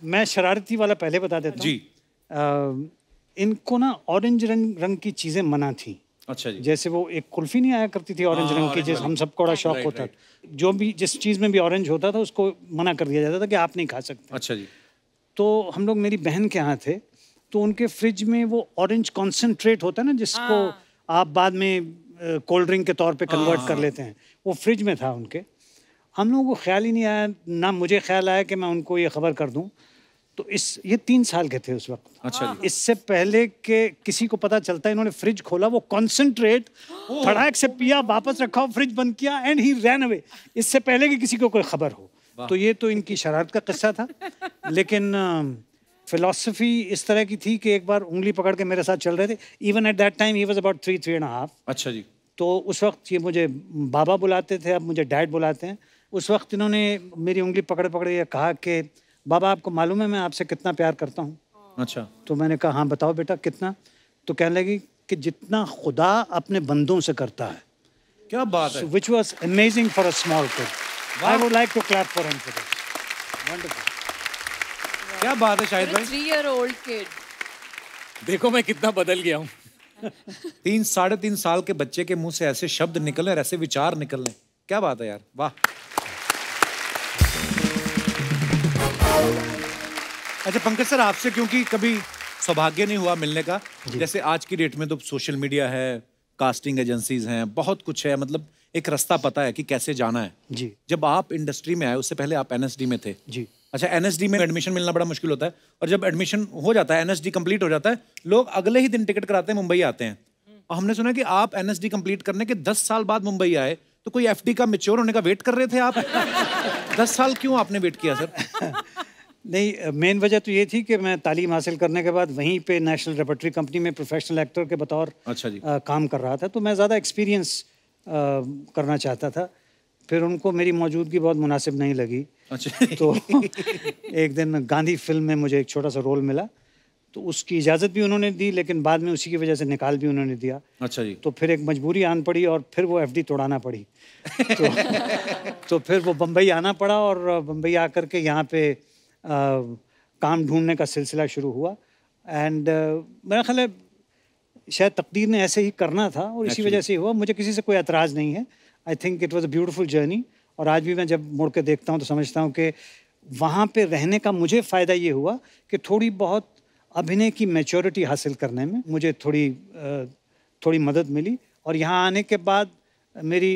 मैं शरारती वाला पहले बता देता हूँ जी। इनको ना ऑरेंज रंग की चीजें मना थी। अच्छा जी। जैसे वो एक कुल्फी नहीं आया करती थी ऑरेंज रंग की, जैसे हम सबको बड़ा शौक होता था। जो भी जिस चीज में भी ऑरेंज होता था उसको मना कर दिया जाता था कि आप नहीं खा सकते। अच्छा जी। तो हम लोग मेरी बहन के यहाँ थे, तो उनके फ्रिज में वो ऑरेंज कॉन्सेंट्रेट होता है ना, जिसको आप बाद में कोल्ड ड्रिंक के तौर पे कन्वर्ट कर लेते हैं, वो फ्रिज में था उनके। हम लोगों को ख्याल ही नहीं आया, ना मुझे ख्याल आया कि मैं उनको ये खबर कर दूं। तो ये 3 साल के थे उस वक्त। अच्छा जी। इससे पहले के किसी को पता चलता, इन्होंने फ्रिज खोला, वो कॉन्सेंट्रेट फटाक से पिया, वापस रखा, फ्रिज बंद किया एंड ही रैन अवे, इससे पहले कि किसी को कोई खबर हो। तो ये तो इनकी शरारत का किस्सा था। लेकिन फिलॉसफी इस तरह की थी कि एक बार उंगली पकड़ के मेरे साथ चल रहे थे। Even at that time he was about 3.5। अच्छा जी। तो उस वक्त ये मुझे बाबा बुलाते थे, अब मुझे डैड बुलाते हैं। उस वक्त इन्होंने मेरी उंगली पकड़े पकड़े ये कहा कि बाबा आपको मालूम है मैं आपसे कितना प्यार करता हूँ। अच्छा। तो मैंने कहा हाँ बताओ बेटा कितना। तो कहने लगी कि जितना खुदा अपने बंदों से करता है। क्या बात है। Which was amazing for a small kid. I would like to clap for him for this. Wonderful. क्या बात है शाहिद भाई। 3-year-old kid. देखो मैं कितना बदल गया हूँ। 3-3.5 साल के बच्चे के मुंह से ऐसे शब्द निकले और ऐसे विचार निकलने, क्या बात है यार, वाह। अच्छा पंकज सर, आपसे क्योंकि कभी सौभाग्य नहीं हुआ मिलने का, जैसे आज की डेट में तो सोशल मीडिया है, कास्टिंग एजेंसीज हैं, बहुत कुछ है, मतलब एक रास्ता पता है कि कैसे जाना है जी। जब आप इंडस्ट्री में आए उससे पहले आप एनएसडी में थे जी। अच्छा, एनएसडी में एडमिशन मिलना बड़ा मुश्किल होता है, और जब एडमिशन हो जाता है, एनएसडी कंप्लीट हो जाता है, लोग अगले ही दिन टिकट कराते हैं, मुंबई आते हैं। और हमने सुना कि आप एनएसडी कंप्लीट करने के 10 साल बाद मुंबई आए, तो कोई एफडी का मैच्योर होने का वेट कर रहे थे आप? 10 साल क्यों आपने वेट किया सर? नहीं, मेन वजह तो ये थी कि मैं तालीम हासिल करने के बाद वहीं पे नेशनल रेपर्टरी कंपनी में प्रोफेशनल एक्टर के बतौर अच्छा जी। काम कर रहा था, तो मैं ज़्यादा एक्सपीरियंस करना चाहता था। फिर उनको मेरी मौजूदगी बहुत मुनासिब नहीं लगी। अच्छा। तो एक दिन गांधी फिल्म में मुझे एक छोटा सा रोल मिला, तो उसकी इजाज़त भी उन्होंने दी, लेकिन बाद में उसी की वजह से निकाल भी उन्होंने दिया। अच्छा जी। तो फिर एक मजबूरी आन पड़ी और फिर वो एफडी तोड़ाना पड़ी। तो फिर वो बम्बई आना पड़ा, और बम्बई आकर के यहाँ पे काम ढूंढने का सिलसिला शुरू हुआ। एंड मेरा ख्याल है शायद तकदीर ने ऐसे ही करना था और इसी वजह से हुआ। मुझे किसी से कोई एतराज़ नहीं है। I think it was a beautiful journey, और आज भी मैं जब मुड़ के देखता हूँ तो समझता हूँ कि वहाँ पे रहने का मुझे फ़ायदा ये हुआ कि थोड़ी बहुत अभिनय की मैच्योरिटी हासिल करने में मुझे थोड़ी मदद मिली। और यहाँ आने के बाद मेरी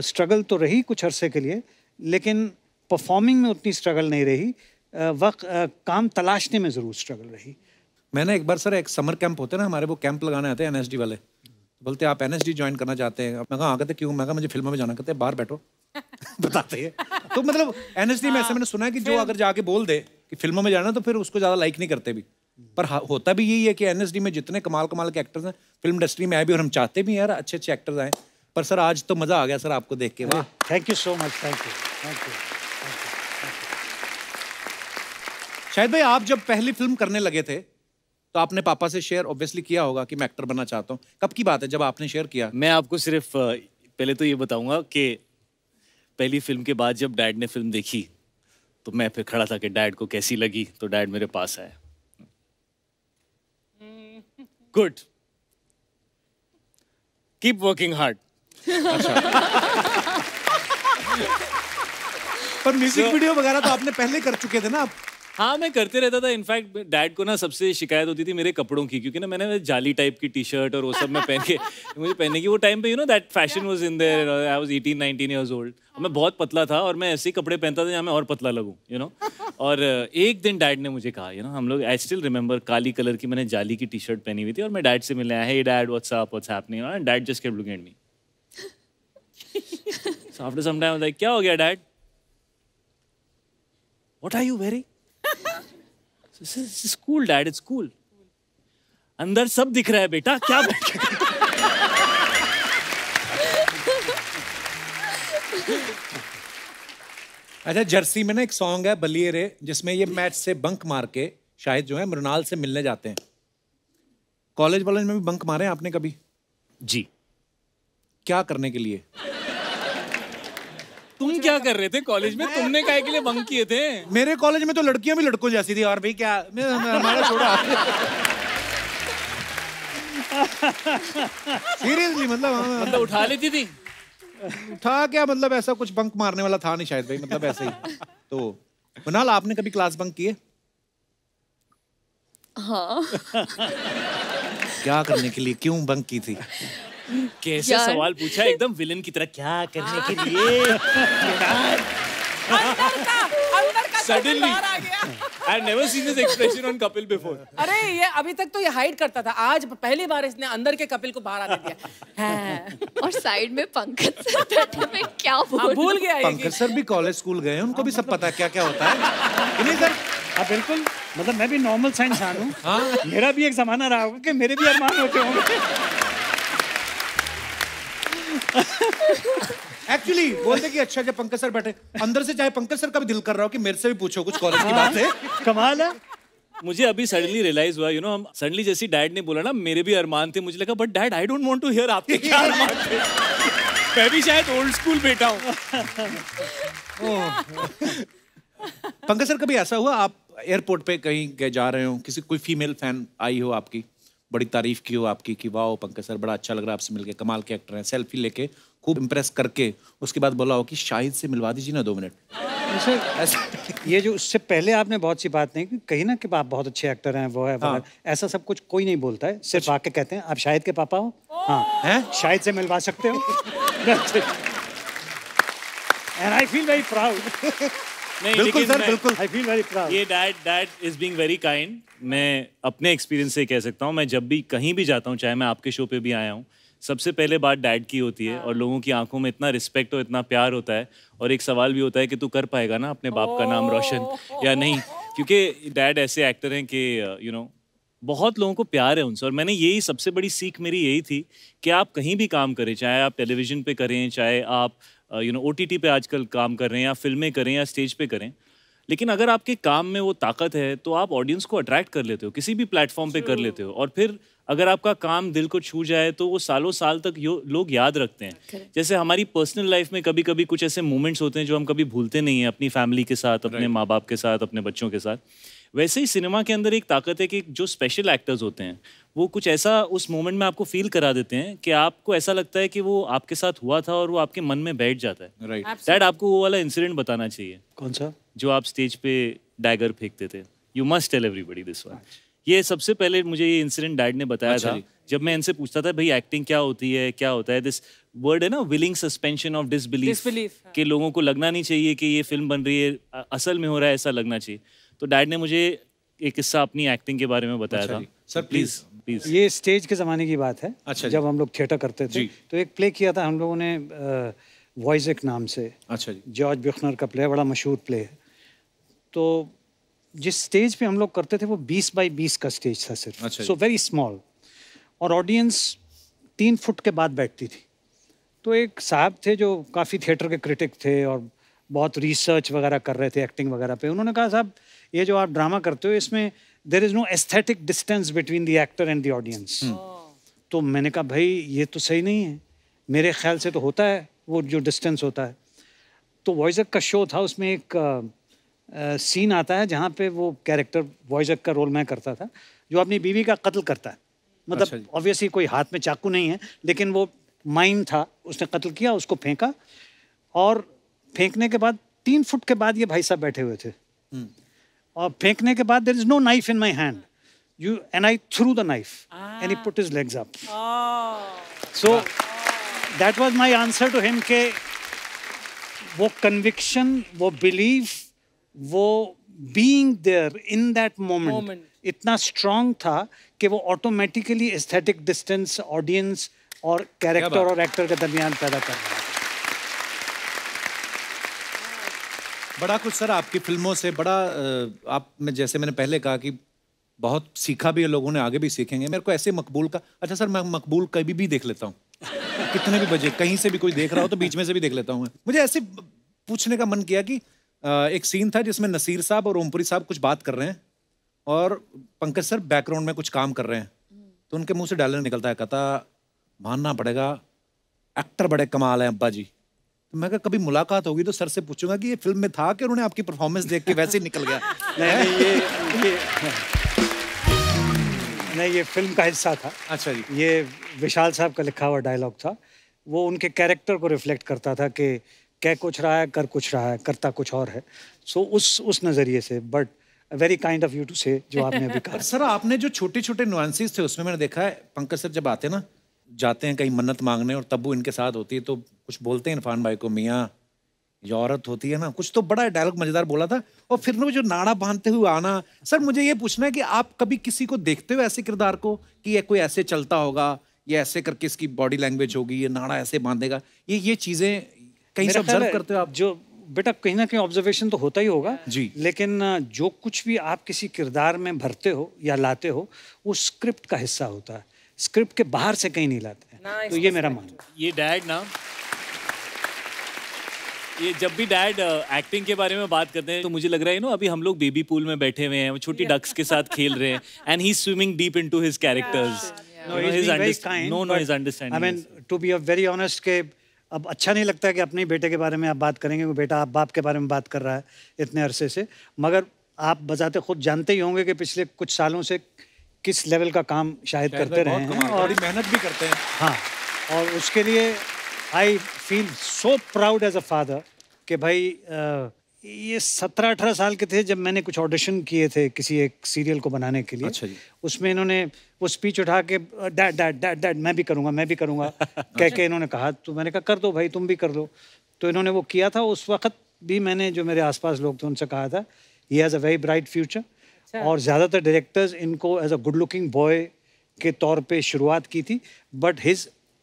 स्ट्रगल तो रही कुछ अरसे के लिए, लेकिन परफॉर्मिंग में उतनी स्ट्रगल नहीं रही। काम तलाशने में ज़रूर स्ट्रगल रही। मैंने एक बार सर, एक समर कैंप होते हैं ना हमारे, वो कैंप लगाने आते हैं एनएसडी वाले, बोलते हैं आप एनएसडी ज्वाइन करना चाहते हैं? मैं कहा हाँ। कहते क्यों? मैं कहा मुझे फिल्मों में जाना। कहते बाहर बैठो। बताते हैं। तो मतलब एनएसडी में ऐसे मैंने सुना है कि जो अगर जाके बोल दे कि फिल्मों में जाना, तो फिर उसको ज़्यादा लाइक नहीं करते भी। पर होता भी यही है कि एनएसडी में जितने कमाल कमाल के एक्टर्स हैं, फिल्म इंडस्ट्री में आए भी, और हम चाहते भी यार अच्छे अच्छे एक्टर्स आए। पर सर आज तो मज़ा आ गया सर आपको देख के। वाह, thank you so much. Thank you, thank you. Shahid भाई, आप जब पहली फिल्म करने लगे थे तो आपने पापा से शेयर ऑब्वियसली किया होगा कि मैं एक्टर बनना चाहता हूँ। कब की बात है जब आपने शेयर किया? मैं आपको सिर्फ पहले तो ये बताऊंगा कि पहली फिल्म के बाद जब डैड ने फिल्म देखी तो मैं फिर खड़ा था कि डैड को कैसी लगी, तो डैड मेरे पास आए। Good, keep working hard. अच्छा। पर म्यूजिक वीडियो वगैरह तो आपने पहले कर चुके थे ना आप? हाँ, मैं करते रहता था। इनफैक्ट डैड को ना सबसे शिकायत होती थी मेरे कपड़ों की, क्योंकि ना मैंने जाली टाइप की टी शर्ट और वो सब मैं पहन के मुझे पहनने की वो टाइम पे that fashion was in their. I was 18-19 years old. मैं बहुत पतला था और मैं ऐसे ही कपड़े पहनता था जहाँ मैं और पतला लगूं। और एक दिन डैड ने मुझे कहा, हम लोग, I still remember, Kali colour की मैंने जाली की टी शर्ट पहनी हुई थी और मैं डैड से मिलने आया, hey dad what's up, what's happening, and dad just kept looking at me. So after some time like, क्या हो गया dad? What are you wearing? It's cool, Dad. It's cool. अंदर सब दिख रहा है बेटा, क्या अच्छा, जर्सी में ना एक सॉन्ग है बलिए रे, जिसमें ये मैच से बंक मार के शाहिद जो है मृणाल से मिलने जाते हैं। कॉलेज वाले में भी बंक मारे आपने कभी? जी। क्या करने के लिए? तुम क्या कर रहे थे कॉलेज में? तुमने काहे के लिए बंक किए थे? मेरे कॉलेज में तो लड़कियां भी लड़कों जैसी थी। और भाई क्या हमारा छोड़ा। सीरियसली मतलब उठा लेती थी? था क्या, मतलब ऐसा कुछ बंक मारने वाला था नहीं शायद भाई, मतलब ऐसे ही। तो कुणाल, आपने कभी क्लास बंक किए? हाँ। क्या करने के लिए, क्यों बंक की थी? कैसे सवाल पूछा, एकदम विलन की तरह, क्या करने के लिए? Suddenly, I've never seen this expression on Kapil before. अरे ये अभी तक तो ये हाइड करता था, आज पहली बार इसने अंदर के कपिल को बाहर आने दिया। और साइड में पंकज सर बैठे, मैं क्या भूल गया। पंकज सर भी कॉलेज स्कूल गए हैं, उनको भी सब पता है क्या क्या होता है। नहीं सर, हाँ बिल्कुल, मतलब मैं भी नॉर्मल सा इंसान हूँ। हाँ, मेरा भी एक जमाना रहा होगा कि मेरे भी अरमान होते होंगे। एक्चुअली बोलते कि अच्छा जब पंकज सर बैठे, अंदर से चाहे पंकज सर का भी दिल कर रहा हो कि मेरे से भी पूछो कुछ कॉलेज की बात है। कमाल है। मुझे अभी सडनली रियलाइज हुआ, हम सडनली जैसे डैड ने बोला ना मेरे भी अरमान थे, मुझे लगा but dad I don't want to hear आपके क्या अरमान थे। मैं भी शायद ओल्ड स्कूल बेटा हूँ। पंकज सर कभी ऐसा हुआ आप एयरपोर्ट पे कहीं जा रहे हो, किसी कोई फीमेल फैन आई हो आपकी, बड़ी तारीफ की हो आपकी कि वाह पंकज सर बड़ा अच्छा लग रहा है आपसे मिलके, कमाल के एक्टर हैं, सेल्फी लेके खूब इम्प्रेस करके उसके बाद बोला हो कि शाहिद से मिलवा दीजिए ना 2 मिनट? ऐसा ये जो उससे पहले आपने बहुत सी बात नहीं की, कही ना कि आप बहुत अच्छे एक्टर हैं, वो है हाँ। ऐसा सब कुछ कोई नहीं बोलता है, सिर्फ आके कहते हैं आप शाहिद के पापा हो, हाँ हैं, शाहिद से मिलवा सकते हो। And I feel very proud. नहीं, बिल्कुल सर, बिल्कुल। I feel very proud. ये dad is being very kind. मैं अपने एक्सपीरियंस से कह सकता हूँ, मैं जब भी कहीं भी जाता हूँ, चाहे मैं आपके शो पे भी आया हूँ, सबसे पहले बात डैड की होती है और लोगों की आंखों में इतना रिस्पेक्ट और इतना प्यार होता है और एक सवाल भी होता है कि तू कर पाएगा ना अपने बाप का नाम रोशन या नहीं, क्योंकि डैड ऐसे एक्टर हैं कि बहुत लोगों को प्यार है उनसे। और मैंने यही सबसे बड़ी सीख मेरी यही थी कि आप कहीं भी काम करें, चाहे आप टेलीविजन पे करें, चाहे आप OTT पे आजकल काम कर रहे हैं या फिल्में करें या स्टेज पे करें, लेकिन अगर आपके काम में वो ताकत है तो आप ऑडियंस को अट्रैक्ट कर लेते हो, किसी भी प्लेटफॉर्म पे कर लेते हो। और फिर अगर आपका काम दिल को छू जाए तो वो सालों साल तक लोग याद रखते हैं। जैसे हमारी पर्सनल लाइफ में कभी कभी कुछ ऐसे मोमेंट्स होते हैं जो हम कभी भूलते नहीं हैं, अपनी फैमिली के साथ, अपने माँ बाप के साथ, अपने बच्चों के साथ। वैसे ही सिनेमा के अंदर एक ताकत है कि जो स्पेशल एक्टर्स होते हैं वो कुछ ऐसा उस मोमेंट में आपको फील करा देते हैं कि आपको ऐसा लगता है कि वो आपके साथ हुआ था और वो आपके मन में बैठ जाता है। राइट डैड, आपको वो वाला इंसिडेंट बताना चाहिए। कौन सा? जो आप स्टेज पे डैगर फेंकते थे। You must tell everybody this one. ये सबसे पहले मुझे ये इंसिडेंट डैड ने बताया था जब मैं इनसे पूछता था भाई एक्टिंग क्या होती है, क्या होता है। दिस वर्ड है ना, विलिंग सस्पेंशन ऑफ डिसबिलीफ, कि लोगों को लगना नहीं चाहिए कि ये फिल्म बन रही है, असल में हो रहा है, ऐसा लगना चाहिए। तो डैड ने मुझे एक किस्सा अपनी एक्टिंग के बारे में बताया था। Sir please. ये स्टेज के ज़माने की बात है। अच्छा, जब हम लोग थिएटर करते थे तो एक प्ले किया था हम लोगों ने वॉइज़ेक नाम से। अच्छा जी। जॉर्ज ब्यूखनर का प्ले, बड़ा मशहूर प्ले है। तो जिस स्टेज पे हम लोग करते थे वो 20 बाई 20 का स्टेज था सिर्फ। अच्छा, सो वेरी स्मॉल, और ऑडियंस 3 फुट के बाद बैठती थी। तो एक साहब थे जो काफ़ी थिएटर के क्रिटिक थे और बहुत रिसर्च वगैरह कर रहे थे एक्टिंग वगैरह पे। उन्होंने कहा साहब ये जो आप ड्रामा करते हो इसमें there is no aesthetic distance between the actor and the audience. तो मैंने कहा भाई ये तो सही नहीं है, मेरे ख्याल से तो होता है वो जो डिस्टेंस होता है। तो वॉइज़ेक का शो था, उसमें एक सीन आता है जहाँ पे वो कैरेक्टर, वॉइज़ेक का रोल मैं करता था, जो अपनी बीवी का कत्ल करता है। मतलब ऑब्वियसली कोई हाथ में चाकू नहीं है, लेकिन वो माइम था, उसने कत्ल किया, उसको फेंका, और फेंकने के बाद 3 फुट के बाद ये भाई साहब बैठे हुए थे। और फेंकने के बाद there is no knife in my hand, you and I threw the knife and he put his legs up. So that was my answer to him के वो कन्विक्शन, वो बिलीफ, वो being there in that moment इतना strong था कि वो automatically aesthetic distance audience और character और एक्टर के दरमियान पैदा कर रहा है। बड़ा कुछ सर आपकी फिल्मों से बड़ा आप में, जैसे मैंने पहले कहा कि बहुत सीखा भी है, लोगों ने आगे भी सीखेंगे। मेरे को ऐसे मकबूल का, अच्छा सर मैं मकबूल कभी भी देख लेता हूँ, कितने भी बजे कहीं से भी कोई देख रहा हो तो बीच में से भी देख लेता हूँ। मुझे ऐसे पूछने का मन किया कि एक सीन था जिसमें नसीर साहब और ओमपुरी साहब कुछ बात कर रहे हैं और पंकज सर बैकग्राउंड में कुछ काम कर रहे हैं, तो उनके मुंह से डायलॉग निकलता है, कहता मानना पड़ेगा एक्टर बड़े कमाल हैं अब्बा जी। तो मैं कहा कभी मुलाकात होगी तो सर से पूछूंगा कि ये फिल्म में था कि उन्होंने आपकी परफॉर्मेंस देख के वैसे ही निकल गया। नहीं, ये फिल्म का हिस्सा था। अच्छा जी। ये विशाल साहब का लिखा हुआ डायलॉग था। वो उनके कैरेक्टर को रिफ्लेक्ट करता था कि कह कुछ रहा है, कर कुछ रहा है, करता कुछ और है। सो उस नज़रिए से, but very kind of you to say जो आपने अभी कहा। सर आपने जो छोटे छोटे नुआंसेस थे उसमें मैंने देखा है पंकज सर जब आते हैं ना, जाते हैं कहीं मन्नत मांगने और तब वो इनके साथ होती है तो कुछ बोलते हैं इरफान भाई को, मियाँ ये औरत होती है ना, कुछ तो बड़ा डायलॉग मजेदार बोला था। और फिर ना वो जो नाड़ा बांधते हुए आना। सर मुझे ये पूछना है कि आप कभी किसी को देखते हो ऐसे किरदार को कि ये कोई ऐसे चलता होगा, ये ऐसे करके इसकी बॉडी लैंग्वेज होगी, ये नाड़ा ऐसे बांधेगा, ये चीजें कहीं से ऑब्जर्व करते हो आप? जो बेटा कहीं ना कहीं ऑब्जर्वेशन तो होता ही होगा जी, लेकिन जो कुछ भी आप किसी किरदार में भरते हो या लाते हो वो स्क्रिप्ट का हिस्सा होता है, स्क्रिप्ट के बाहर से कहीं नहीं लाते हैं। तो ये मेरा मानना है। ये डैड ना, ये जब भी डैड एक्टिंग के बारे में बात करते हैं तो मुझे लग रहा है ना अभी हम लोग बेबी पूल में बैठे हुए हैं, वो छोटी डक्स के साथ खेल रहे हैं and he is swimming deep into his characters. No, he's being very kind. No, but, his understanding. I mean, to be very honest, के अब अच्छा नहीं लगता है कि अपने बेटे के बारे में आप बात करेंगे, वो बेटा आप बाप के बारे में बात कर रहा है इतने अरसे से, मगर आप बजाते खुद जानते ही होंगे कि पिछले कुछ सालों से किस लेवल का काम शायद करते रहे हैं और मेहनत भी करते हैं। हाँ, और उसके लिए I feel so proud as a father कि भाई ये 17-18 साल के थे जब मैंने कुछ ऑडिशन किए थे किसी एक सीरियल को बनाने के लिए। अच्छा जी। उसमें इन्होंने वो स्पीच उठा के डैड डैड डैड डैड मैं भी करूँगा कह के इन्होंने कहा, तो मैंने कहा कर दो भाई, तुम भी कर लो। तो इन्होंने वो किया था। उस वक्त भी मैंने जो मेरे आसपास लोग थे उनसे कहा था he has a very bright future. और ज़्यादातर डायरेक्टर्स इनको as a good looking boy के तौर पे शुरुआत की थी, बट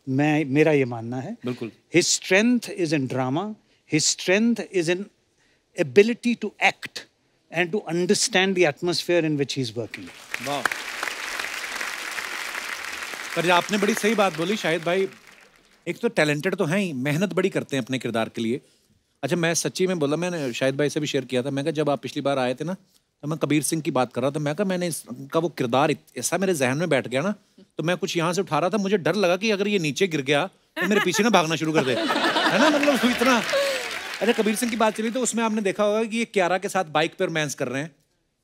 मेरा ये मानना है बिल्कुल, his strength is in drama, his strength is in ability to act and to understand the atmosphere in which he is working. वाह। पर आपने बड़ी सही बात बोली शाहिद भाई, एक तो टैलेंटेड तो हैं ही, मेहनत बड़ी करते हैं अपने किरदार के लिए। अच्छा मैं सच्ची में बोला, मैंने शाहिद भाई से भी शेयर किया था, मैं कहा जब आप पिछली बार आए थे ना तो मैं कबीर सिंह की बात कर रहा था, मैं कहा मैंने इसका वो किरदार ऐसा मेरे जहन में बैठ गया ना, तो मैं कुछ यहाँ से उठा रहा था, मुझे डर लगा कि अगर ये नीचे गिर गया तो मेरे पीछे ना भागना शुरू कर दे, है ना, मतलब इतना। अच्छा कबीर सिंह की बात चली तो उसमें आपने देखा होगा कि ये क्यारा के साथ बाइक पर रोमांस कर रहे हैं,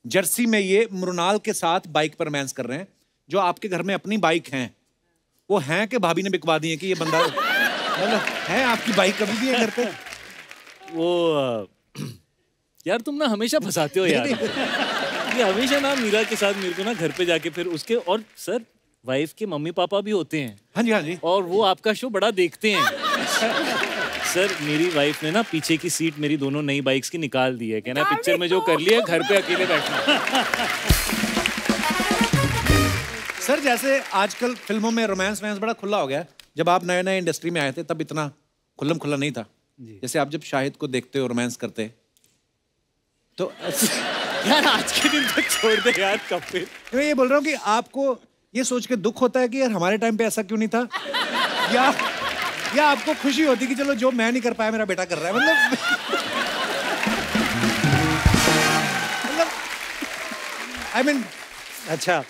जर्सी में ये मृणाल के साथ बाइक पर रोमांस कर रहे हैं। जो आपके घर में अपनी बाइक हैं वो हैं कि भाभी ने बिकवा दी है कि ये बंदा मतलब है आपकी बाइक कभी भी है घर पे? वो यार तुम ना हमेशा फंसाते हो यार। ये हमेशा ना मीरा के साथ मेरे को ना घर पे जाके फिर उसके, और सर वाइफ के मम्मी पापा भी होते हैं। हाँ जी, हाँ जी। और वो आपका शो बड़ा देखते हैं। सर मेरी वाइफ ने ना पीछे की सीट मेरी दोनों नई बाइक्स की निकाल दी है, कहना पिक्चर में जो कर लिया घर पे अकेले बैठना। सर जैसे आजकल फिल्मों में रोमांस बड़ा खुला हो गया है, जब आप नए नए इंडस्ट्री में आए थे तब इतना खुल्लम खुल्ला नहीं था। जैसे आप जब शाहिद को देखते हो रोमांस करते तो यार आज के दिन तक छोड़ दे यार कपिल। मैं ये बोल रहा हूँ कि आपको ये सोच के दुख होता है कि यार हमारे टाइम पे ऐसा क्यों नहीं था, या आपको खुशी होती कि चलो जो मैं नहीं कर पाया मेरा बेटा कर रहा है, मतलब आई मीन। अच्छा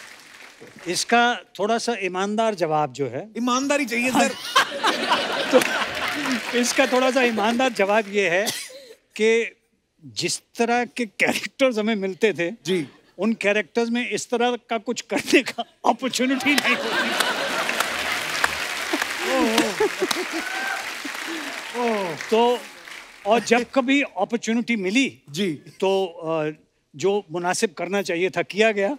इसका थोड़ा सा ईमानदार जवाब जो है, ईमानदारी चाहिए सर। तो इसका थोड़ा सा ईमानदार जवाब ये है कि जिस तरह के कैरेक्टर्स हमें मिलते थे जी, उन कैरेक्टर्स में इस तरह का कुछ करने का अपॉर्चुनिटी नहीं होती। तो और जब कभी अपॉर्चुनिटी मिली जी तो जो मुनासिब करना चाहिए था किया गया।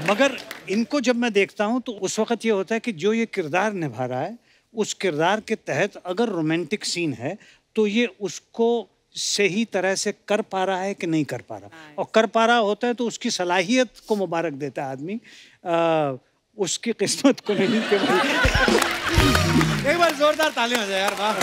मगर इनको जब मैं देखता हूँ तो उस वक्त ये होता है कि जो ये किरदार निभा रहा है उस किरदार के तहत अगर रोमांटिक सीन है तो ये उसको सही तरह से कर पा रहा है कि नहीं कर पा रहा, और कर पा रहा होता है तो उसकी सलाहियत को मुबारक देता है आदमी, उसकी किस्मत को नहीं। एक बार जोरदार तालियां हो जाए यार, वाह।